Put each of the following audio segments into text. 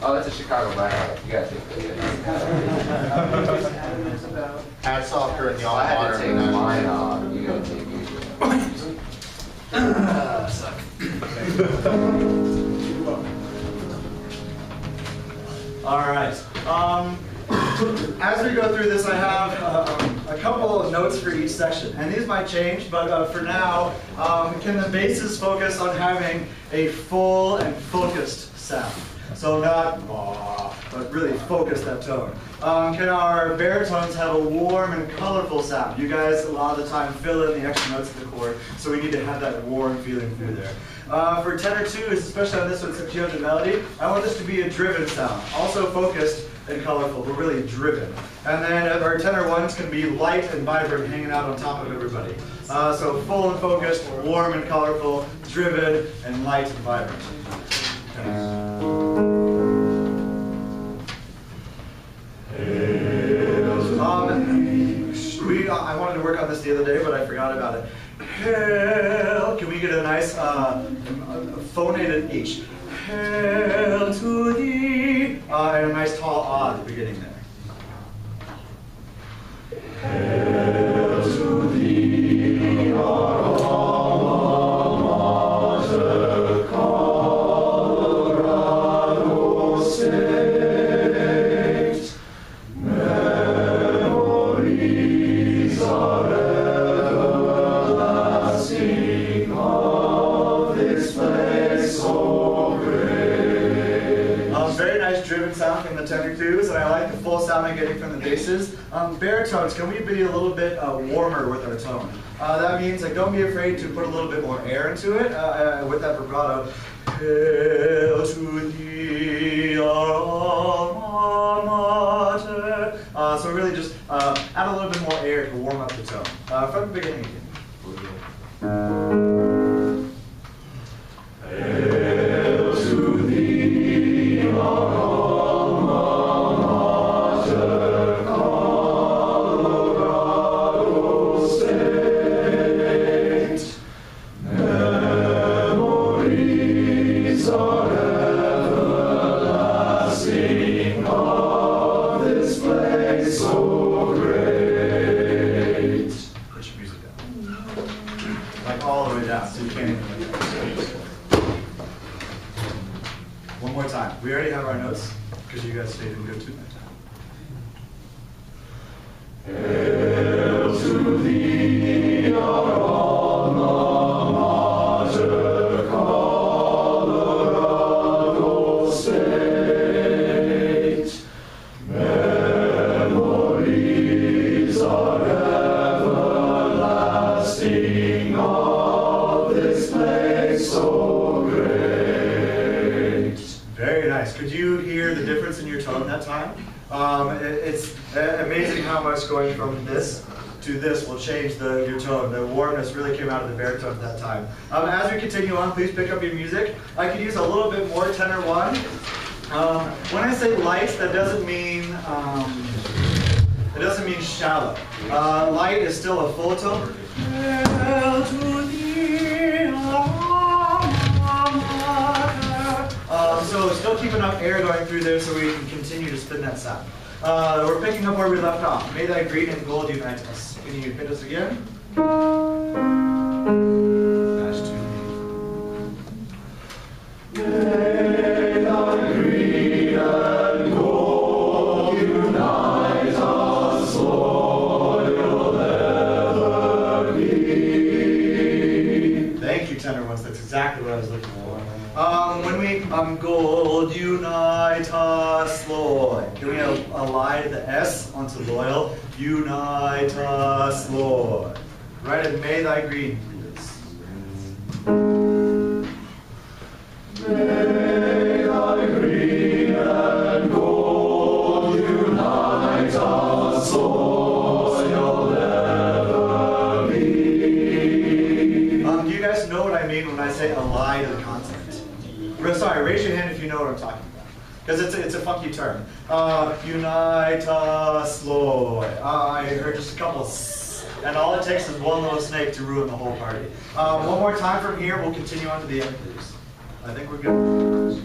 Oh, that's a Chicago Blackhawk. You gotta take that. Hats off during the I had alma to take mater. mine off. You gotta take All right. As we go through this, I have a couple of notes for each section, and these might change, but for now, can the basses focus on having a full and focused sound? So not but really focus that tone. Can our baritones have a warm and colorful sound? You guys a lot of the time fill in the extra notes of the chord, so we need to have that warm feeling through there. For tenor twos, especially on this one, since you have the melody, I want this to be a driven sound, also focused and colorful, but really driven. And then our tenor ones can be light and vibrant, hanging out on top of everybody. So full and focused, warm and colorful, driven, and light and vibrant. I wanted to work on this the other day, but I forgot about it. Hail, can we get a nice phonated H? Hail to thee, and a nice tall ah at the beginning there. Hail to thee, our alma mater, Colorado State. Memories are everlasting of this place so great. Very nice driven sound from the tenor twos, and I like the full sound I'm getting from the basses. Baritones, can we be a little bit warmer with our tone? That means like don't be afraid to put a little bit more air into it with that vibrato. Hail to thee, our alma mater. So really just add a little bit more air to warm up the tone. From the beginning again. Hail to thee, our alma mater, Colorado State. Memories are everlasting of this place so great. Push your music down. Like all the way down, so you can't even look at it. One more time. We already have our notes, because you guys stayed in good tune that time. Hail to thee, our alma mater, Colorado State. Memories are everlasting of this place so great. Very nice. Could you hear the difference in your tone that time? It's amazing how much going from this to this will change your tone. The warmness really came out of the baritone at that time. As we continue on, please pick up your music. I could use a little bit more tenor one. When I say light, that doesn't mean shallow. Light is still a full tone. Hail to thee, so still keep enough air going through there so we can continue to spin that sound. We're picking up where we left off. May thy green and gold unite us. Can you hit us again? Dash two. May thy green and gold unite us, loyal ever be. Thank you, tenor ones. That's exactly what I was looking for. When we gold unite us, Lord. Can we align the S onto loyal? Unite us, Lord. Right, and may thy green do this. May thy green and gold unite us, loyal ever be. Do you guys know what I mean when I say ally to the consonant? Sorry, raise your hand if you know what I'm talking about. Because it's a funky term. Unite us, Lord. I heard just a couple and all it takes is one little snake to ruin the whole party. One more time from here, we'll continue on to the end, please. I think we're good.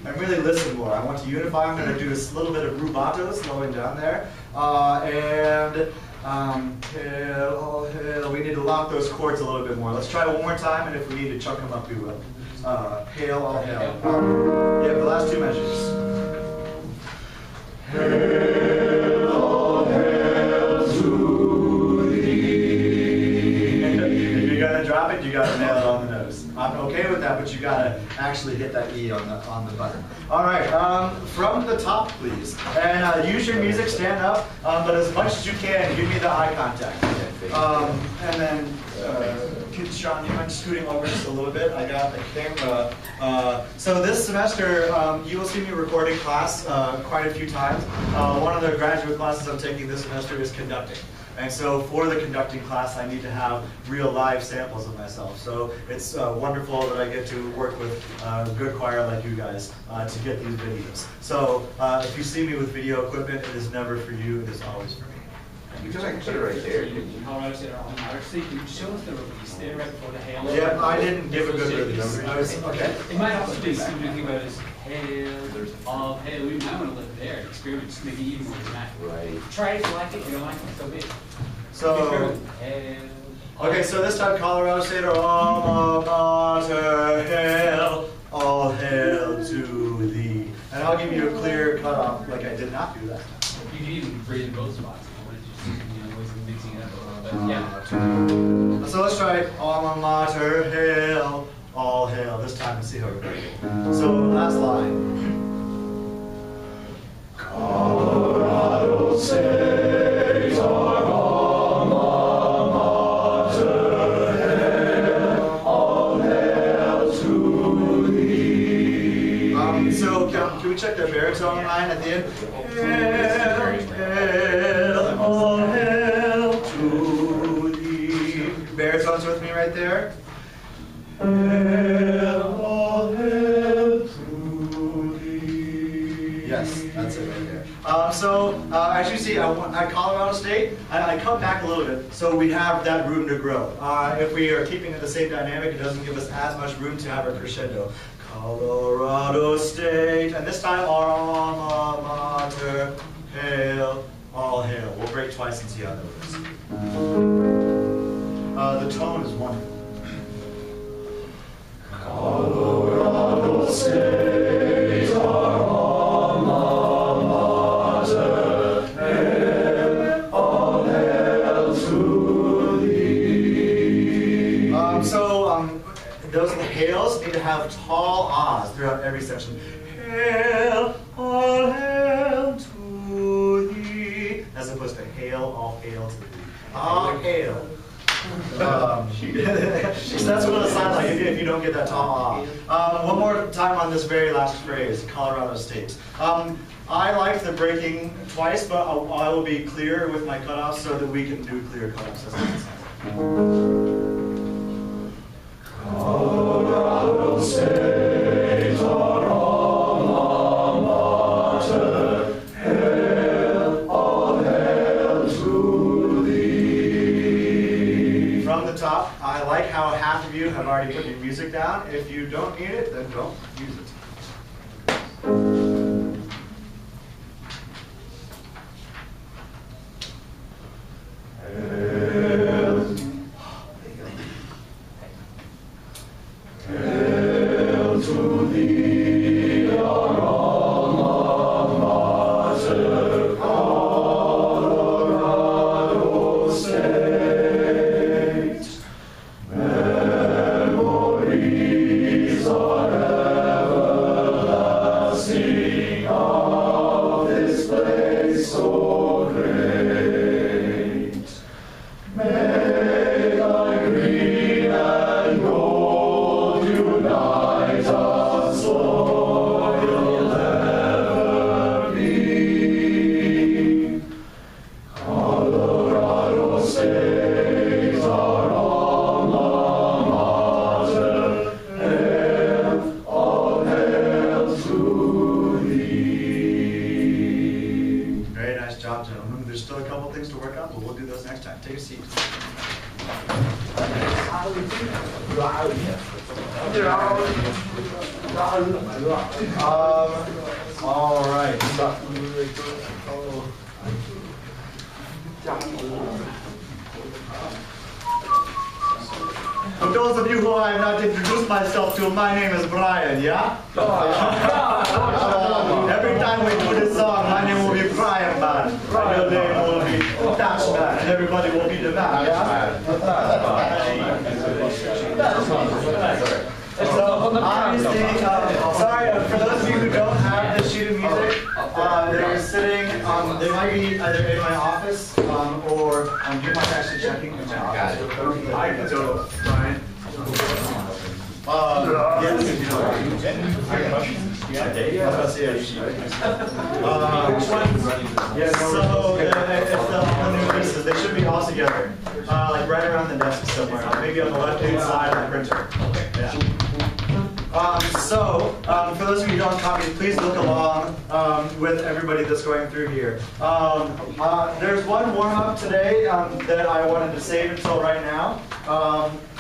and really listen more. I want to unify. I'm going to do a little bit of rubato, slowing down there. Hail, hail. We need to lock those chords a little bit more. Let's try one more time, and if we need to chunk them up, we will. Hail, all hail. Yeah, the last two measures. Hail, all hail to thee. If you're gonna drop it, you gotta nail it on the nose. I'm okay with that, but you gotta actually hit that E on the button. All right, from the top, please. And use your music, stand up, but as much as you can, give me the eye contact. And then, Sean, you mind scooting over just a little bit? I got the camera. So this semester, you will see me recording class quite a few times. One of the graduate classes I'm taking this semester is conducting. And so for the conducting class, I need to have real live samples of myself. So it's wonderful that I get to work with a good choir like you guys to get these videos. So if you see me with video equipment, it is never for you, it is always for me. You can like put it right there. Colorado State alma mater. So you can show us the release there right before the hail. Yeah, I didn't give a good release. Okay. It might also be something to think about is hail, there's all hail. We might want to live there. Experiment, just make it even more dramatic. Right. Try it if you like it. If you don't like it, so be it. So, Hail. okay, so this time Colorado State alma mater, hail, all hail to thee. And I'll give you a clear cutoff like I did not do that time. You can even breathe in both spots. Always mixing it up a little bit. Yeah. So let's try alma mater, hail, all hail. This time and see how we go. So last line. Colorado State our alma mater, hail, all hail to thee. So can we check the baritone line at the end? Hail, hail, all hail to thee. Baritones with me right there. Hail, all hail to thee. Yes, that's it right there. As you see, at Colorado State, I cut back a little bit, so we have that room to grow. If we are keeping it the same dynamic, it doesn't give us as much room to have a crescendo. Colorado State, and this time our alma mater, hail, all hail. We'll break twice and see how that works. The tone is wonderful. Colorado State, our alma mater, hail, all hail to thee. Those hails need to have tall ahs throughout every section. Hail, all hail to thee, as opposed to hail, all hail to thee. Ah, hail. That's what it'll sound like if you don't get that tall ah. One more time on this very last phrase, Colorado State. I like the breaking twice, but I will be clear with my cutoffs so that we can do clear cutoffs as well. Colorado State, our alma mater, hail, all hail to thee. From the top, I like how half of you have already put your music down. If you don't need it, then don't use it. There's still a couple things to work on, but we'll do those next time. Take a seat. Wow. All right. For those of you who I have not introduced myself to, my name is Brian, yeah? Every time we do this song, my name will be Brian Man. Your name will be Dash Man, and everybody will be the man, yeah? So, obviously, sorry, for those of you who don't have the sheet of music, they're sitting, they might be either in my office, or you might actually checking in my office. I can go, Brian. Yes, if you don't. Yes, so if the new pieces, they should be all together, like right around the desk somewhere, maybe on the left-hand side of the printer. Yeah. For those of you who don't have copies, please look along with everybody that's going through here. There's one warm-up today that I wanted to save until right now,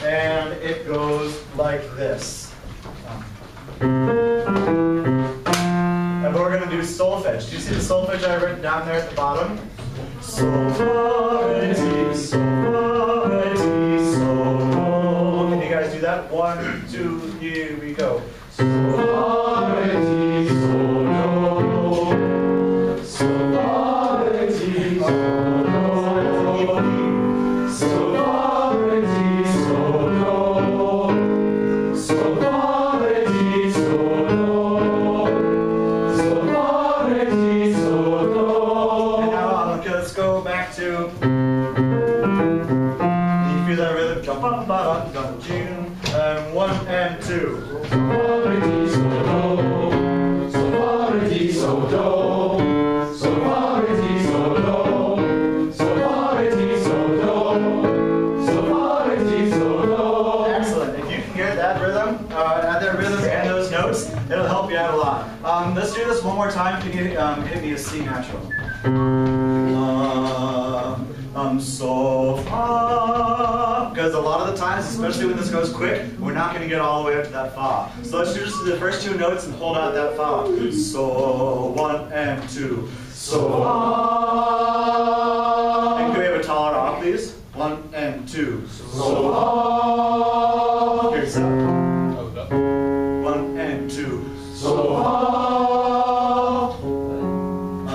and it goes like this. And we're going to do solfege. Do you see the solfege I written down there at the bottom? Solfege, solfege, sol. Can you guys do that? 1, 2, here we go. Solfege, sol, solfege, sol, solfege, sol, solfege, sol. And now let's go back to. You feel that rhythm? Jump up, dum, June. 1 and 2. Excellent. If you can get that rhythm, add that rhythm and those notes, it'll help you out a lot. Let's do this one more time. Can you hit me a C natural? So fa. Because a lot of the times, especially when this goes quick, we're not going to get all the way up to that fa. So let's do just the first 2 notes and hold out that fa. So 1 and 2. So fa. And can we have a taller off, please? 1 and 2. So fa. Here's that. 1 and 2. So fa.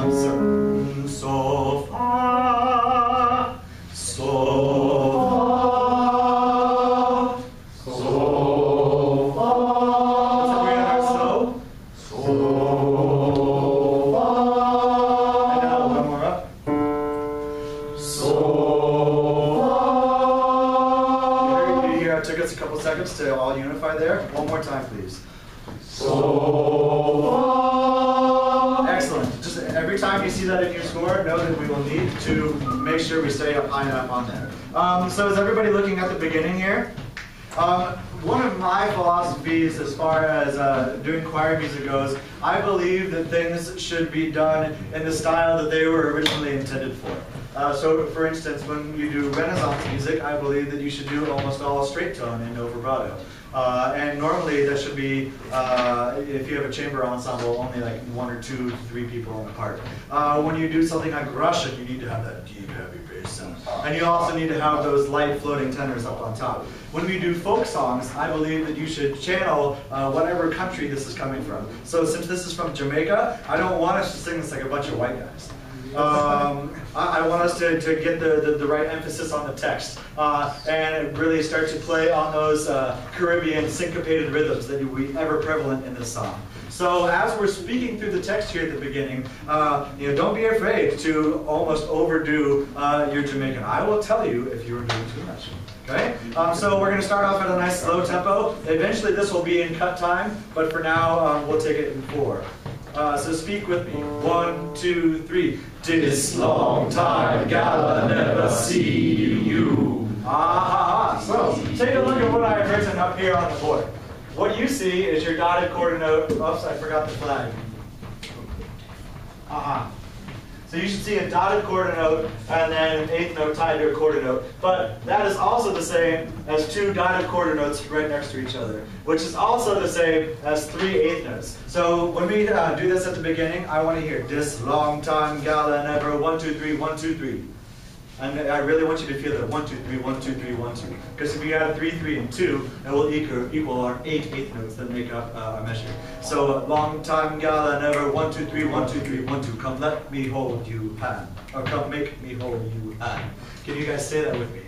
So fa. To all unify there. One more time, please. Excellent. Just every time you see that in your score, know that we will need to make sure we stay up high enough on there. So is everybody looking at the beginning here? One of my philosophies as far as doing choir music goes, I believe that things should be done in the style that they were originally intended for. So, for instance, when you do Renaissance music, I believe that you should do almost all straight tone and no vibrato. And normally that should be, if you have a chamber ensemble, only like 1 or 2, 3 people on the part. When you do something like Russian, you need to have that deep, heavy bass sound. And you also need to have those light floating tenors up on top. When we do folk songs, I believe that you should channel whatever country this is coming from. So since this is from Jamaica, I don't want us to sing this like a bunch of white guys. I want us to get the right emphasis on the text and really start to play on those Caribbean syncopated rhythms that will be ever prevalent in this song. So as we're speaking through the text here at the beginning, don't be afraid to almost overdo your Jamaican. I will tell you if you're doing too much. Okay? So we're going to start off at a nice slow tempo. Eventually this will be in cut time, but for now we'll take it in 4. So speak with me. 1, 2, 3. This long time, gal, I never see you. So take a look at what I have written up here on the board. What you see is your dotted quarter note. Oops, I forgot the flag. So you should see a dotted quarter note and then an eighth note tied to a quarter note. But that is also the same as two dotted quarter notes right next to each other, which is also the same as three eighth notes. So when we do this at the beginning, I want to hear this long time gala never 1 2 3 1 2 3. And I really want you to feel that 1 2 3 1 2 3 1 2. Because if we add 3 3 and 2, it will equal our 8 eighth notes that make up a measure. So long time gala never 1 2 3 1 2 3 1 2. Come let me hold you hand, or come make me hold you hand. Can you guys say that with me?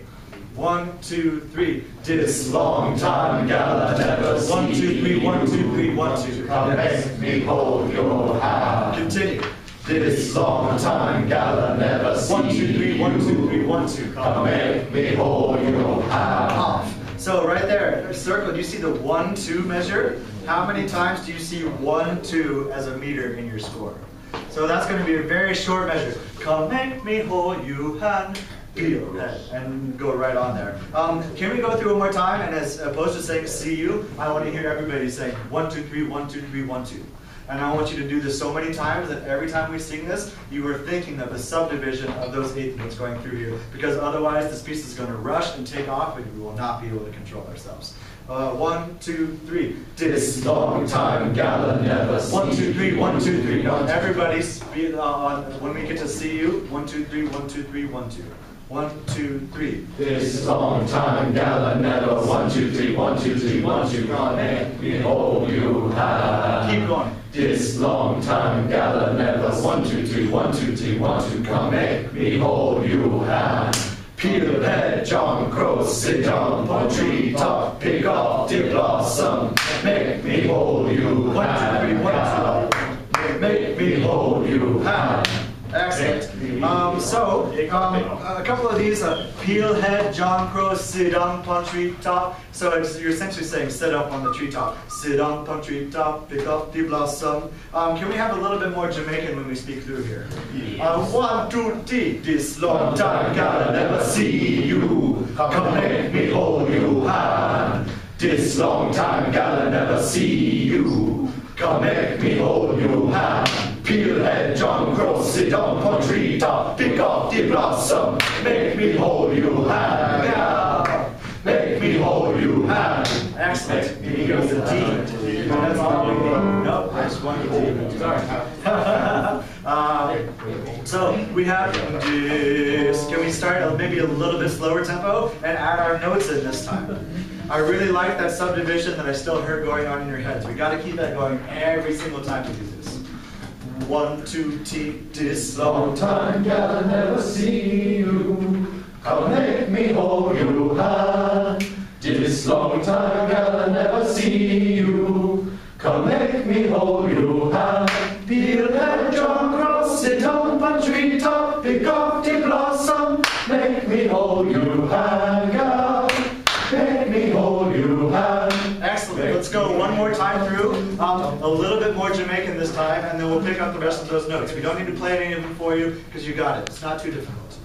1 2 3. This long time gala never 1 2 3 1 2 3 1 2. Come make me hold your hand. Continue. This long time gala never 1 2 3 1 2 3 1 2. Come make me hold your hand. Off. So right there, circle, do you see the 1 2 measure? How many times do you see 1 2 as a meter in your score? So that's going to be a very short measure. Come make me hold you hand. And go right on there. Can we go through one more time? And as opposed to saying see you, I want to hear everybody saying 1 2 3 1 2 3 1 2. And I want you to do this so many times that every time we sing this, you are thinking of the subdivision of those eighth notes going through here. Because otherwise, this piece is going to rush and take off, and we will not be able to control ourselves. 1 2 3. This long time gala never 1 2 3 1 2 3. Now everybody, when we get to see you, 1 2 3 1 2 3 1 2. 1 2 3. This long time gala never 1 2 3 1 2 3 1 2. Come make me hold you hand. Keep going. This long time gala never 1 2 3 1 2 3 1 2. Come make me hold you hand. Peter Pan, John Crow, sit down on tree top, pick off the blossom, make me hold you hand. 1 2 3 1 2. Make me hold you hand. Excellent. A couple of these, peel head, John Crow, sit on tree top. So you're essentially saying sit up on the treetop. Sit on tree top, pick up the blossom. Can we have a little bit more Jamaican when we speak through here? 1 2 3. This long time gala never see you. Come make me hold you hand. This long time gala never see you. Come make me hold you hand. Peel head, John Crow, sit down on tree top, pick up the blossom, make me hold you hand. Yeah. Make me hold you hand. Excellent. Here's the D. That's all we need. Nope, I just want D. Sorry. So we have this. Can we start maybe a little bit slower tempo and add our notes in this time? I really like that subdivision that I still heard going on in your heads. We got to keep that going every single time we do this. 1 2 T. This Long time gala never see you. Come make me hold you hand. This long time gala never see you. Come make me hold you hand. Peel head, John Crow, sit down on tree top, pick up the blossom, make me hold you hand, girl. Make me hold you hand. Excellent. Let's go one more time through. A little bit more Jamaican this time, and then we'll pick up the rest of those notes. We don't need to play any of them for you because you got it. It's not too difficult.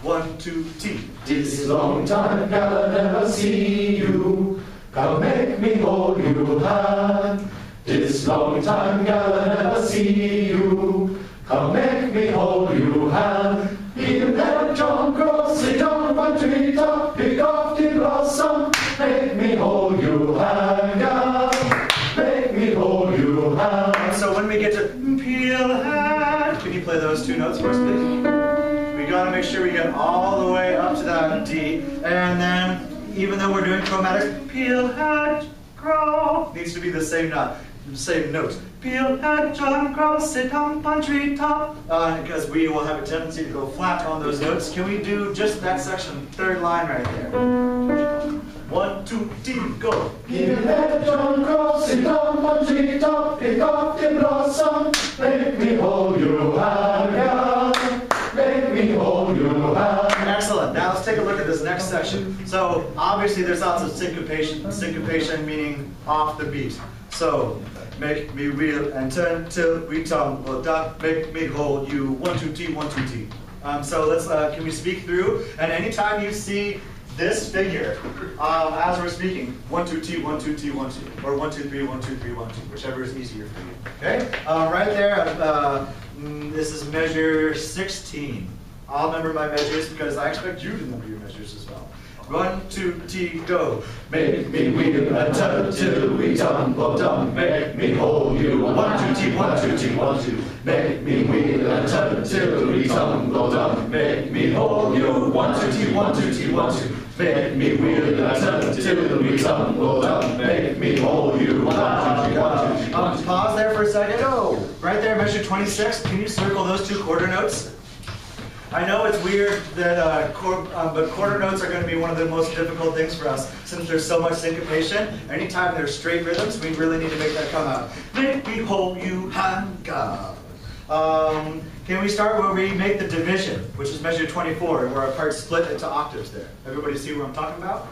1 2 T. This long time gala never see you. Come make me hold you hand. This long time gala never see you. Come make me hold you hand. Peel head, John Crow, sit down on tree top, pick off the blossom, make me hold you hand, girl. Make me hold you hand. So when we get to peel head, can you play those two notes for us, please? We got to make sure we get all the way up to that D, and then even though we're doing chromatic, peel head, crow needs to be the same note. Same note. Peel head, John Crow, sit on tree top. Because we will have a tendency to go flat on those notes. Can we do just that section, third line right there? 1 2 3 go. Peel head, John Crow, sit on tree top, pick up the blossom, make me hold you hand, girl. Make me hold you hand. Excellent. Now let's take a look at this next section. So obviously there's lots of syncopation. Syncopation meaning off the beat. So make me reel and turn till we tumble down. Make me hold you 1 2 T 1 2 T. So let's can we speak through? And anytime you see this figure as we're speaking, 1 2 T 1 2 T 1 2, or 1 2 3 1 2 3 1 2, whichever is easier for you. Okay. Right there. This is measure 16. I'll remember my measures because I expect you to remember your measures as well. 1, 2, T, go. Make me wheel and turn till we tumble down. Make me hold you. 1, 2, T, 1, 2, T, 1, 2. Make me wheel and turn till we tumble down. Make me hold you. 1, 2, T, 1, 2, T, 1, 2. Make me wheel and turn till we tumble down. Make me hold you. 1, 2, T, 1, 2, T, 1, 2. Pause there for a second. Go. Right there, measure 26. Can you circle those 2 quarter notes? I know it's weird that, but quarter notes are going to be one of the most difficult things for us since there's so much syncopation. Anytime there's straight rhythms, we really need to make that come out. Make me hold you, hand God. Can we start where we make the division, which is measure 24, where our parts split into octaves there? Everybody see what I'm talking about?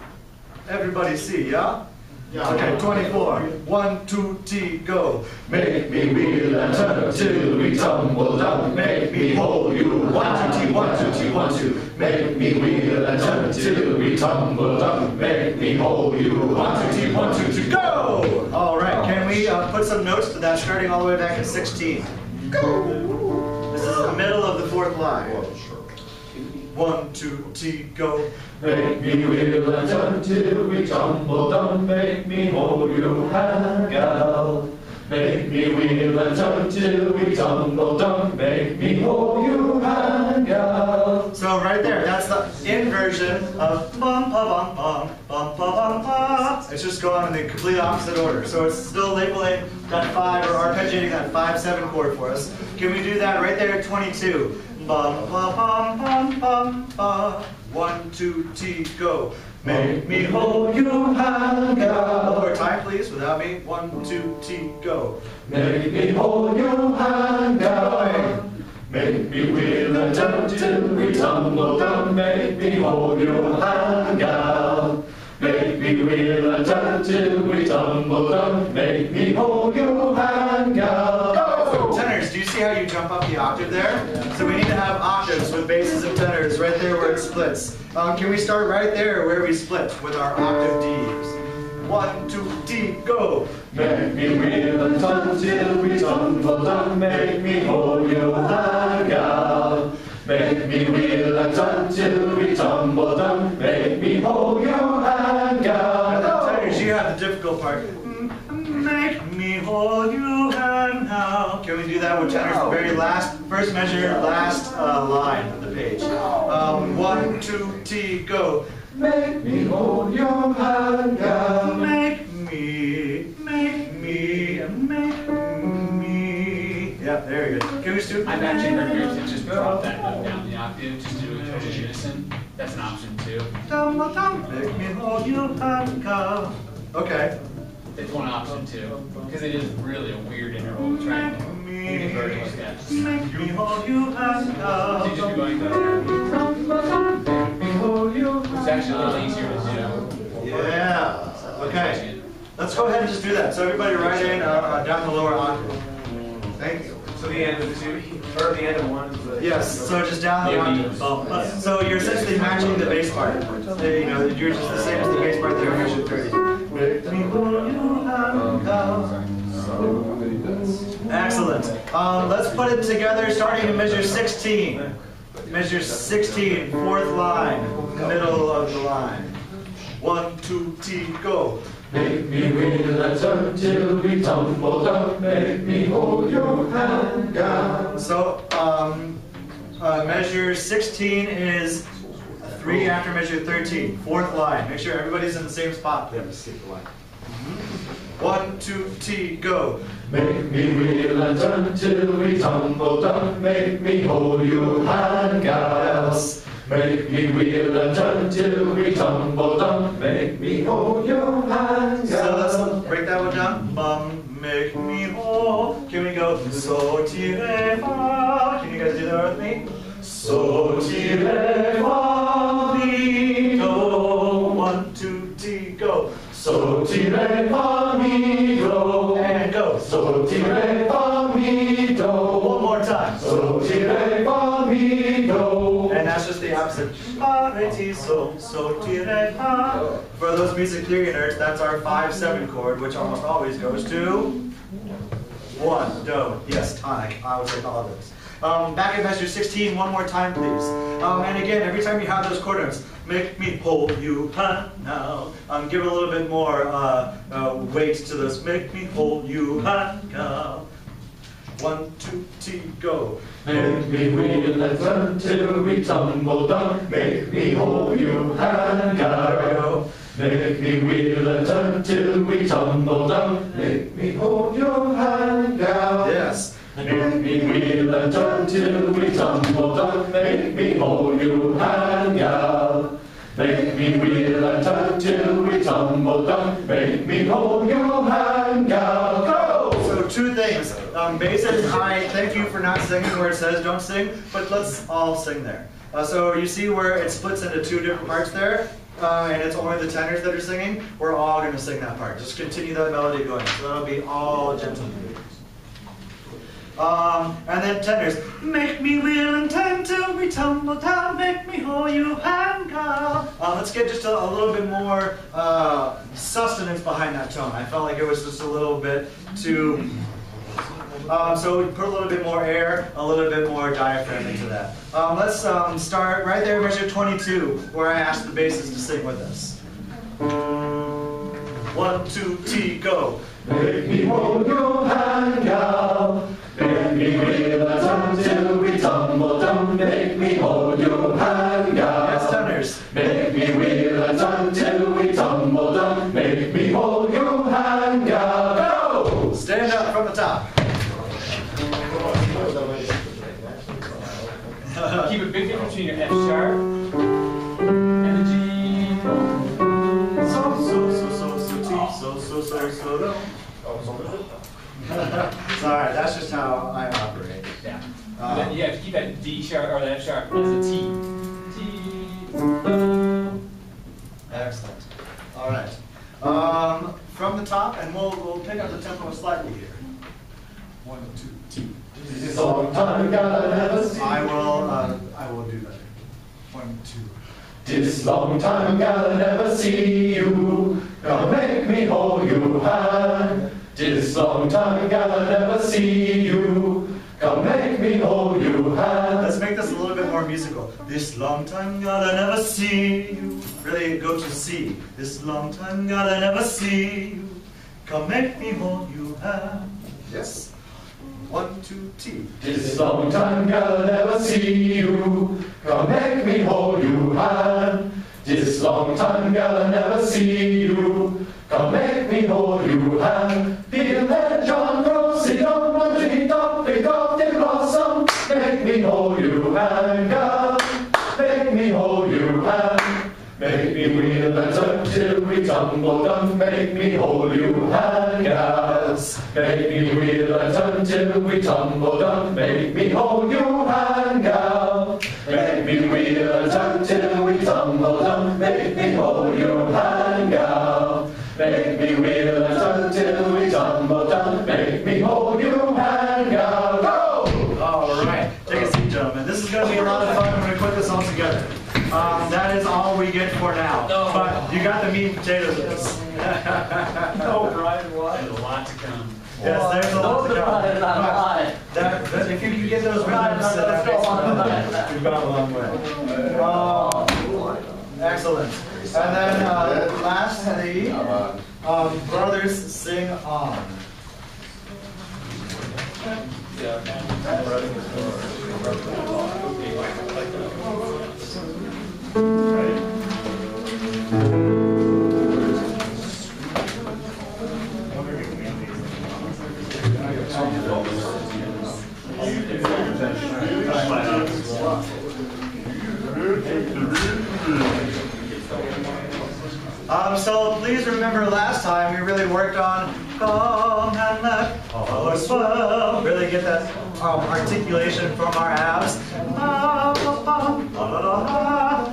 Everybody see, yeah? Yeah. Okay, 24. 1, 2, T, go. Make me wheel and turn till we tumble down. Make me hold you. 1, 2, T, 1, 2, T, 1, 2. Make me wheel and turn till we tumble down. Make me hold you. 1, 2, T, 1, 2, T, Go! All right, can we put some notes to that starting all the way back at 16? Go! This is the middle of the 4th line. 1, 2, T, go. Make me wheel and turn till we tumble down. Make me hold you, hand gal. Make me wheel and turn till we tumble down. Make me hold you, hand gal. So right there, that's the inversion of bum pa bum bum bum pa bum pa. It's just going in the complete opposite order. So it's still labeling that 5 or arpeggiating that 5/7 chord for us. Can we do that right there at 22? Bum pa bum bum bum pa. 1, 2, T, go. Make me hold you, hand One gal. more time, please, without me. 1, 2, T, go. Make me hold you, hand gal. Make me wheel and turn till we tumble down. Make me hold you, hand gal. Make me wheel and turn till we tumble down. Make me hold you, hand gal. Go! Tenors, do you see how you jump up the octave there? So we need to have octaves with basses and tenors right there where it splits. Can we start right there where we split with our octave Ds? 1, 2, T, go! Make me wheel and turn till we tumble down. Make me hold you, hand gal. Make me wheel and turn till we tumble down. Make me hold you, hand gal. And then tenors, you have the difficult part. Make me hold you hand now. Can we do that with tenors? The very last, first measure, last line of the page. 1, 2, T, go. Make me hold your hand, gal. Make me. Yeah, very good. Can we just do? I've actually heard groups that just drop that note down the octave, just do a total unison. That's an option too. Make me hold you hand now. Okay. It's one option too, because it is really a weird interval to try and invert it like that. Make me hold you hand So now. you just be going it's actually a little easier to do. Yeah. Okay. Let's go ahead and just do that. So everybody write in down the lower octave. Thank you. So the end of 2, or the end of 1 is the... Yes, so just down the octave. So you're essentially matching the bass part. You know, you're just the same as the bass part there in measure 30. Excellent. Let's put it together starting in measure 16. Measure 16, 4th line, middle of the line. 1, 2, T, go. Make me wheel and turn till we tumble down. Make me hold your hand, gal. So, measure 16 is 3 after measure 13, 4th line. Make sure everybody's in the same spot. You have to skip the line. 1, 2, T, go. Make me wheel and turn till we tumble down. Make me hold your hand, gal. Make me wheel and turn till we tumble down. Make me hold your hand, So gal. let's break that one down. Make me whole. Can we go? So, ti, re, fa. Can you guys do that with me? So ti re fa mi do. 1, 2, T, go. So ti re fa mi do. And go. So ti re fa mi do. One more time. So ti re fa mi do. And that's just the opposite. Fa, re, ti, so, ti, re, fa. For those music theory nerds, that's our 5/7 chord, which almost always goes to 1, do. Yes, tonic. I would say all of those. Back at measure 16, one more time, please. And again, every time you have those chord notes, make me hold you now. Give it a little bit more weight to those. Make me hold you now. 1, 2, 3, go. Make me wheel and turn till we tumble down. Make me hold you hand, go. Make me wheel and turn till we tumble down. Make me hold your hand, go. Yes. Make me wheel and turn till we tumble down. Make me hold your hand, gal. Make me wheel and turn till we tumble down. Make me hold your hand, gal. Go! So 2 things. Bass and high, thank you for not singing where it says don't sing, but let's all sing there. So you see where it splits into 2 different parts there, and it's only the tenors that are singing. We're all going to sing that part. Just continue that melody going. So that'll be all gentle. And then tenors. Make me wheel and turn till we tumble down. Make me hold you hand, girl. Let's get just a little bit more sustenance behind that tone. I felt like it was just a little bit too. So we put a little bit more air, a little bit more diaphragm into that. Let's start right there, measure 22, where I asked the basses to sing with us. 1, 2, 3, go. Make me hold your hand, gal. Make me wheel and turn till we tumble down. Make me hold your hand, gal. Yes, tenors. Make me wheel and turn till we tumble down. Make me hold your hand, gal. Go! Stand up from the top. Keep a big difference between your F sharp and the G. So. It's alright, that's just how I operate. Yeah. Then you have to keep that D sharp or that F sharp as a T. Excellent. Alright. From the top, and we'll pick up the tempo slightly here. 1, 2, 2. This long time gal I never see. I will do that. 1, 2. This long time gal I never see you. Come make me hold your hand. This long time gal I never see you. Come make me hold your hand. Let's make this a little bit more musical. This long time gal I never see you. Really go to C. This long time gal I never see you. Come make me hold your hand. Yes. 1, 2, 3. This long time gal I never see you. Come make me hold your hand. This long time gal I never see you. Come make me hold your hand. Feel that John Rose, sit on one tree top, pick up the blossom. Make me hold your hand, gal. Make me hold your hand. Make me wheel and turn till we tumble down. Make me hold your hand, gals. Make me wheel and turn till we tumble down. Make me hold your hand, gal. Make me wheel and turn till we tumble down. Make me hold your hand, gal. Make me wheel and turn till we tumble down. Make me hold your hand, gal. Go! All right. Take a seat, gentlemen. This is going to be a lot of fun. We're going to put this all together. That is all we get for now. No. But you got the meat and potatoes of this. No, Brian, what? There's a lot to come. Yes, there's a lot to come. But if you can get those rhythms, that makes we've gone a long way. Excellent. And then lastly, brothers sing on. So please remember last time we really worked on come and let all swell. Really get that articulation from our abs.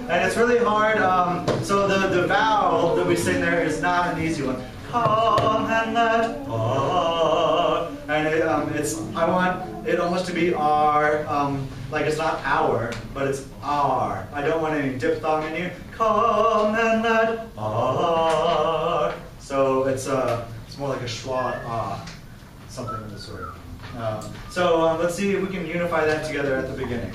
And it's really hard. So the vowel that we sing there is not an easy one. Come and let all. And I want it almost to be R. Like it's not our, but it's R. I don't want any diphthong in here. Come and let R. So it's more like a schwa, something of the sort. So let's see if we can unify that together at the beginning.